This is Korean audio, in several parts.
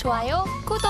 좋아요, 구독!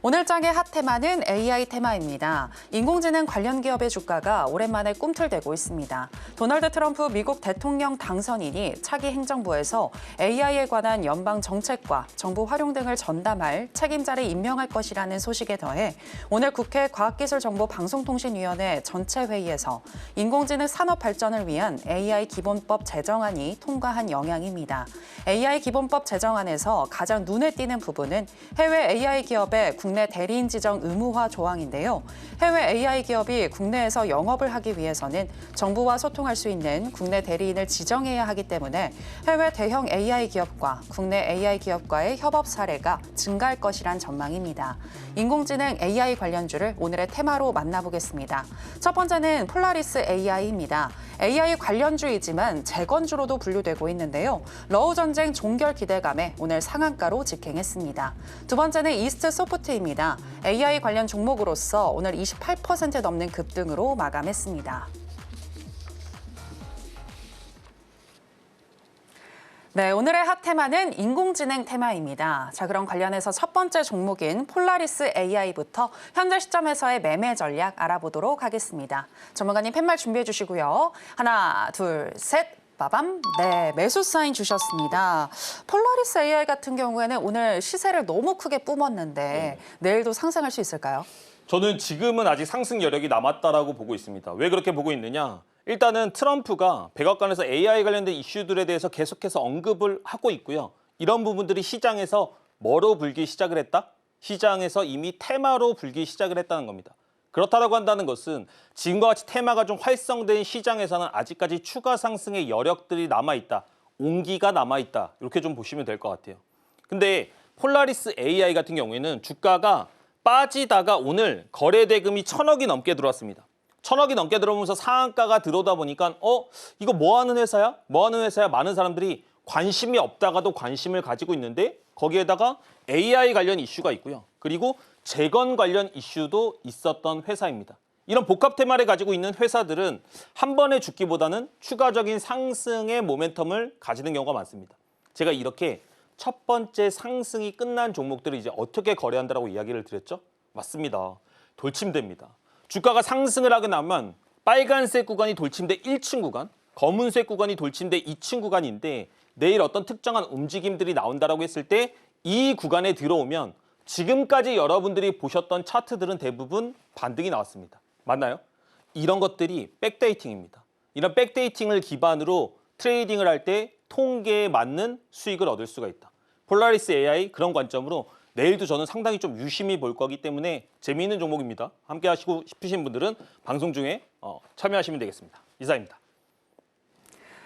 오늘 장의 핫 테마는 AI 테마입니다. 인공지능 관련 기업의 주가가 오랜만에 꿈틀대고 있습니다. 도널드 트럼프 미국 대통령 당선인이 차기 행정부에서 AI에 관한 연방 정책과 정부 활용 등을 전담할 책임자를 임명할 것이라는 소식에 더해 오늘 국회 과학기술정보방송통신위원회 전체 회의에서 인공지능 산업 발전을 위한 AI 기본법 제정안이 통과한 영향입니다. AI 기본법 제정안에서 가장 눈에 띄는 부분은 해외 AI 기업의 국내 대리인 지정 의무화 조항인데요. 해외 AI 기업이 국내에서 영업을 하기 위해서는 정부와 소통할 수 있는 국내 대리인을 지정해야 하기 때문에 해외 대형 AI 기업과 국내 AI 기업과의 협업 사례가 증가할 것이란 전망입니다. 인공지능 AI 관련주를 오늘의 테마로 만나보겠습니다. 첫 번째는 폴라리스 AI입니다. AI 관련주이지만 재건주로도 분류되고 있는데요. 러우 전쟁 종결 기대감에 오늘 상한가로 직행했습니다. 두 번째는 이스트 소프트입니다. AI 관련 종목으로서 오늘 28% 넘는 급등으로 마감했습니다. 네, 오늘의 핫 테마는 인공지능 테마입니다. 자, 그럼 관련해서 첫 번째 종목인 폴라리스 AI부터 현재 시점에서의 매매 전략 알아보도록 하겠습니다. 전문가님 팻말 준비해 주시고요. 하나, 둘, 셋. 빠밤. 네, 매수 사인 주셨습니다. 폴라리스 AI 같은 경우에는 오늘 시세를 너무 크게 뿜었는데 내일도 상승할 수 있을까요? 저는 지금은 아직 상승 여력이 남았다라고 보고 있습니다. 왜 그렇게 보고 있느냐? 일단은 트럼프가 백악관에서 AI 관련된 이슈들에 대해서 계속해서 언급을 하고 있고요. 이런 부분들이 시장에서 뭐로 불기 시작을 했다? 시장에서 이미 테마로 불기 시작을 했다는 겁니다. 그렇다고 한다는 것은 지금과 같이 테마가 좀 활성된 시장에서는 아직까지 추가 상승의 여력들이 남아있다. 온기가 남아있다. 이렇게 좀 보시면 될 것 같아요. 근데 폴라리스 AI 같은 경우에는 주가가 빠지다가 오늘 거래 대금이 1,000억이 넘게 들어왔습니다. 1,000억이 넘게 들어오면서 상한가가 들어오다 보니까 이거 뭐 하는 회사야? 뭐 하는 회사야? 많은 사람들이 관심이 없다가도 관심을 가지고 있는데 거기에다가 AI 관련 이슈가 있고요. 그리고 재건 관련 이슈도 있었던 회사입니다. 이런 복합 테마를 가지고 있는 회사들은 한 번에 죽기보다는 추가적인 상승의 모멘텀을 가지는 경우가 많습니다. 제가 이렇게 첫 번째 상승이 끝난 종목들을 이제 어떻게 거래한다라고 이야기를 드렸죠? 맞습니다. 돌침대입니다. 주가가 상승을 하게 나면 빨간색 구간이 돌침대 1층 구간, 검은색 구간이 돌침대 2층 구간인데 내일 어떤 특정한 움직임들이 나온다라고 했을 때 이 구간에 들어오면 지금까지 여러분들이 보셨던 차트들은 대부분 반등이 나왔습니다. 맞나요? 이런 것들이 백데이팅입니다. 이런 백데이팅을 기반으로 트레이딩을 할 때 통계에 맞는 수익을 얻을 수가 있다. 폴라리스 AI 그런 관점으로 내일도 저는 상당히 좀 유심히 볼 거기 때문에 재미있는 종목입니다. 함께 하시고 싶으신 분들은 방송 중에 참여하시면 되겠습니다. 이사입니다.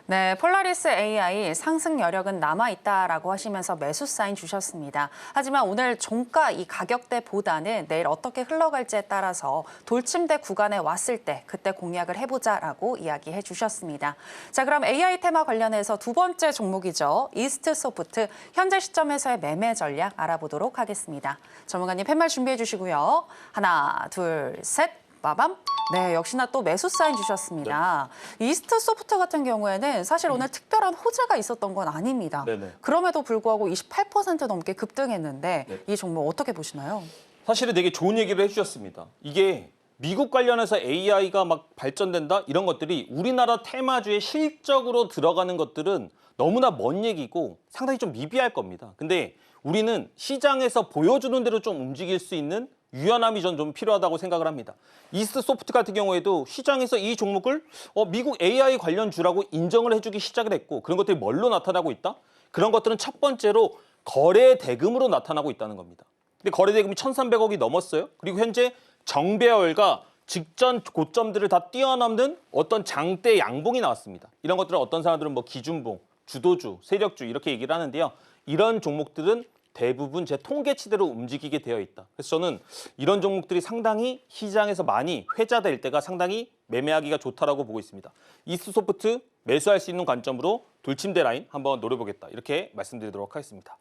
네, 폴라리스 AI 상승 여력은 남아있다라고 하시면서 매수 사인 주셨습니다. 하지만 오늘 종가 이 가격대보다는 내일 어떻게 흘러갈지에 따라서 돌침대 구간에 왔을 때 그때 공략을 해보자라고 이야기해 주셨습니다. 자, 그럼 AI 테마 관련해서 두 번째 종목이죠. 이스트 소프트 현재 시점에서의 매매 전략 알아보도록 하겠습니다. 전문가님 팻말 준비해 주시고요. 하나, 둘, 셋. 빠밤. 네, 역시나 또 매수 사인 주셨습니다. 이스트 소프트 같은 경우에는 사실 오늘 특별한 호재가 있었던 건 아닙니다. 그럼에도 불구하고 28% 넘게 급등했는데 이 종목 어떻게 보시나요? 사실은 되게 좋은 얘기를 해주셨습니다. 이게 미국 관련해서 AI가 막 발전된다 이런 것들이 우리나라 테마주에 실적으로 들어가는 것들은 너무나 먼 얘기고 상당히 좀 미비할 겁니다. 근데 우리는 시장에서 보여주는 대로 좀 움직일 수 있는 유연함이 좀 필요하다고 생각을 합니다. 이스트 소프트 같은 경우에도 시장에서 이 종목을 미국 AI 관련주라고 인정을 해주기 시작을 했고 그런 것들이 뭘로 나타나고 있다? 그런 것들은 첫 번째로 거래 대금으로 나타나고 있다는 겁니다. 근데 거래 대금이 1,300억이 넘었어요. 그리고 현재 정배열과 직전 고점들을 다 뛰어넘는 어떤 장대 양봉이 나왔습니다. 이런 것들은 어떤 사람들은 뭐 기준봉, 주도주, 세력주 이렇게 얘기를 하는데요. 이런 종목들은 대부분 제 통계치대로 움직이게 되어 있다. 그래서 저는 이런 종목들이 상당히 시장에서 많이 회자될 때가 상당히 매매하기가 좋다라고 보고 있습니다. 이스트 소프트 매수할 수 있는 관점으로 돌침대 라인 한번 노려보겠다. 이렇게 말씀드리도록 하겠습니다.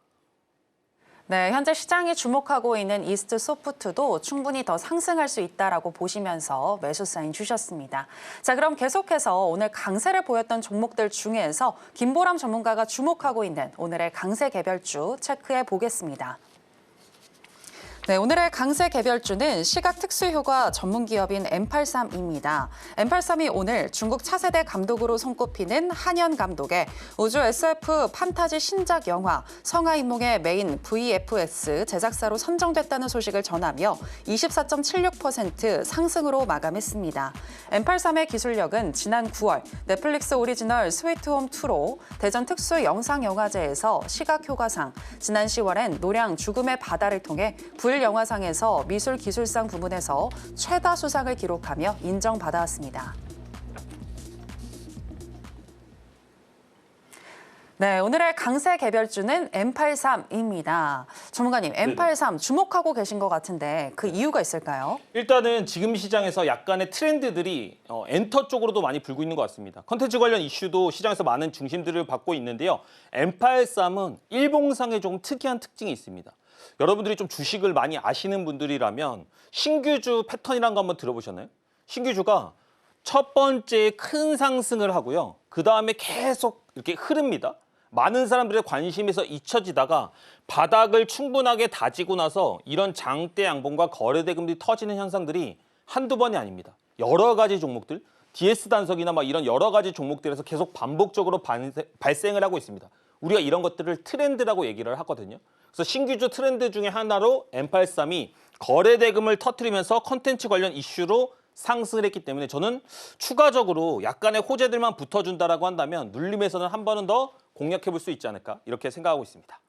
네, 현재 시장이 주목하고 있는 이스트 소프트도 충분히 더 상승할 수 있다라고 보시면서 매수 사인 주셨습니다. 자, 그럼 계속해서 오늘 강세를 보였던 종목들 중에서 김보람 전문가가 주목하고 있는 오늘의 강세 개별주 체크해 보겠습니다. 네, 오늘의 강세 개별주는 시각 특수효과 전문 기업인 M83입니다. M83이 오늘 중국 차세대 감독으로 손꼽히는 한현 감독의 우주 SF 판타지 신작 영화 성하인몽의 메인 VFX 제작사로 선정됐다는 소식을 전하며 24.76% 상승으로 마감했습니다. M83의 기술력은 지난 9월 넷플릭스 오리지널 스위트홈2로 대전 특수 영상영화제에서 시각효과상, 지난 10월엔 노량 죽음의 바다를 통해 영화상에서 미술 기술상 부문에서 최다 수상을 기록하며 인정받아왔습니다. 네, 오늘의 강세 개별주는 M83입니다. 전문가님, M83 주목하고 계신 것 같은데 그 이유가 있을까요? 일단은 지금 시장에서 약간의 트렌드들이 엔터 쪽으로도 많이 불고 있는 것 같습니다. 컨텐츠 관련 이슈도 시장에서 많은 중심들을 받고 있는데요. M83은 일봉상에 조금 특이한 특징이 있습니다. 여러분들이 좀 주식을 많이 아시는 분들이라면 신규주 패턴이라는 거 한번 들어보셨나요? 신규주가 첫 번째 큰 상승을 하고요. 그 다음에 계속 이렇게 흐릅니다. 많은 사람들의 관심에서 잊혀지다가 바닥을 충분하게 다지고 나서 이런 장대 양봉과 거래대금들이 터지는 현상들이 한두 번이 아닙니다. 여러 가지 종목들, DS 단석이나 막 이런 여러 가지 종목들에서 계속 반복적으로 발생을 하고 있습니다. 우리가 이런 것들을 트렌드라고 얘기를 하거든요. 그래서 신규주 트렌드 중에 하나로 M83이 거래대금을 터뜨리면서 컨텐츠 관련 이슈로 상승을 했기 때문에 저는 추가적으로 약간의 호재들만 붙어준다라고 한다면 눌림에서는 한 번은 더 공략해 볼 수 있지 않을까 이렇게 생각하고 있습니다.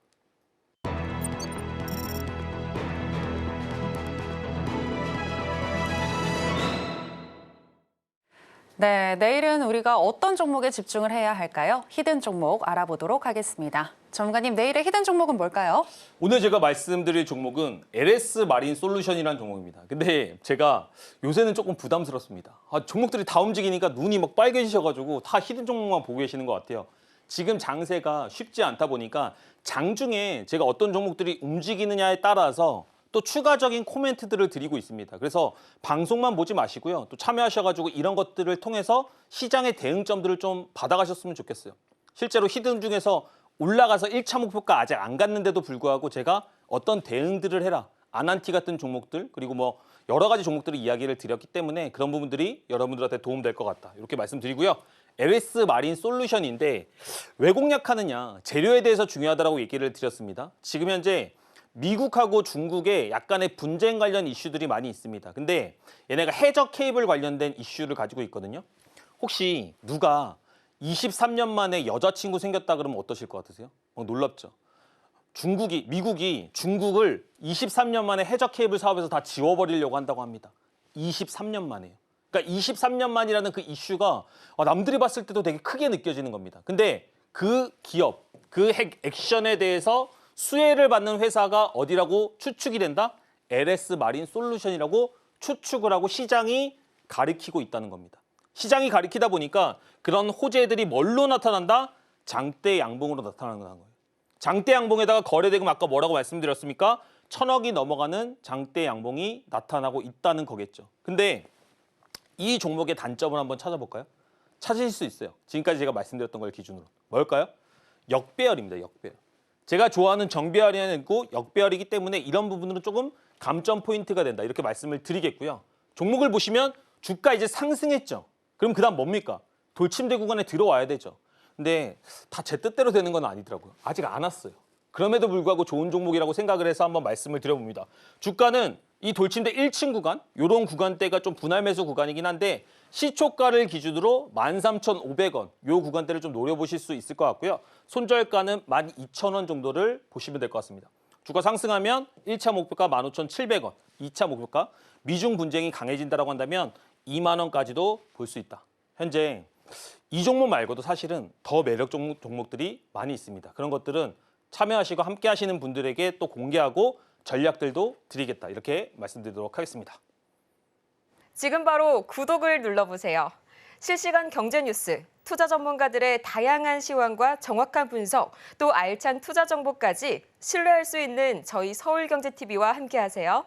네, 내일은 우리가 어떤 종목에 집중을 해야 할까요? 히든 종목 알아보도록 하겠습니다. 전문가님, 내일의 히든 종목은 뭘까요? 오늘 제가 말씀드릴 종목은 LS 마린 솔루션이라는 종목입니다. 근데 제가 요새는 조금 부담스럽습니다. 종목들이 다 움직이니까 눈이 막 빨개지셔가지고 다 히든 종목만 보고 계시는 것 같아요. 지금 장세가 쉽지 않다 보니까 장중에 제가 어떤 종목들이 움직이느냐에 따라서 또 추가적인 코멘트들을 드리고 있습니다. 그래서 방송만 보지 마시고요. 또 참여하셔가지고 이런 것들을 통해서 시장의 대응점들을 좀 받아가셨으면 좋겠어요. 실제로 히든 중에서 올라가서 1차 목표가 아직 안 갔는데도 불구하고 제가 어떤 대응들을 해라. 아난티 같은 종목들 그리고 뭐 여러 가지 종목들을 이야기를 드렸기 때문에 그런 부분들이 여러분들한테 도움될 것 같다. 이렇게 말씀드리고요. LS 마린 솔루션인데 왜 공략하느냐. 재료에 대해서 중요하다고 얘기를 드렸습니다. 지금 현재 미국하고 중국에 약간의 분쟁 관련 이슈들이 많이 있습니다. 근데 얘네가 해저 케이블 관련된 이슈를 가지고 있거든요. 혹시 누가 23년 만에 여자친구 생겼다 그러면 어떠실 것 같으세요? 놀랍죠? 미국이 중국을 23년 만에 해저 케이블 사업에서 다 지워버리려고 한다고 합니다. 23년 만에요. 그러니까 23년 만이라는 그 이슈가 남들이 봤을 때도 되게 크게 느껴지는 겁니다. 근데 그 기업, 그 액션에 대해서 수혜를 받는 회사가 어디라고 추측이 된다? LS 마린 솔루션이라고 추측을 하고 시장이 가리키고 있다는 겁니다. 시장이 가리키다 보니까 그런 호재들이 뭘로 나타난다? 장대 양봉으로 나타나는 거예요. 장대 양봉에다가 거래대금 아까 뭐라고 말씀드렸습니까? 1,000억이 넘어가는 장대 양봉이 나타나고 있다는 거겠죠. 근데 이 종목의 단점을 한번 찾아볼까요? 찾으실 수 있어요. 지금까지 제가 말씀드렸던 걸 기준으로. 뭘까요? 역배열입니다. 역배열. 제가 좋아하는 정배열이 아니고 역배열이기 때문에 이런 부분으로 조금 감점 포인트가 된다. 이렇게 말씀을 드리겠고요. 종목을 보시면 주가 이제 상승했죠. 그럼 그다음 뭡니까? 돌침대 구간에 들어와야 되죠. 근데 다 제 뜻대로 되는 건 아니더라고요. 아직 안 왔어요. 그럼에도 불구하고 좋은 종목이라고 생각을 해서 한번 말씀을 드려봅니다. 주가는 이 돌침대 1층 구간, 이런 구간대가 좀 분할 매수 구간이긴 한데 시초가를 기준으로 13,500원, 이 구간대를 좀 노려보실 수 있을 것 같고요. 손절가는 12,000원 정도를 보시면 될 것 같습니다. 주가 상승하면 1차 목표가 15,700원, 2차 목표가 미중 분쟁이 강해진다고 한다면 2만 원까지도 볼 수 있다. 현재 이 종목 말고도 사실은 더 매력 종목들이 많이 있습니다. 그런 것들은 참여하시고 함께 하시는 분들에게 또 공개하고 전략들도 드리겠다. 이렇게 말씀드리도록 하겠습니다. 지금 바로 구독을 눌러보세요. 실시간 경제 뉴스, 투자 전문가들의 다양한 시황과 정확한 분석, 또 알찬 투자 정보까지 신뢰할 수 있는 저희 서울경제TV와 함께하세요.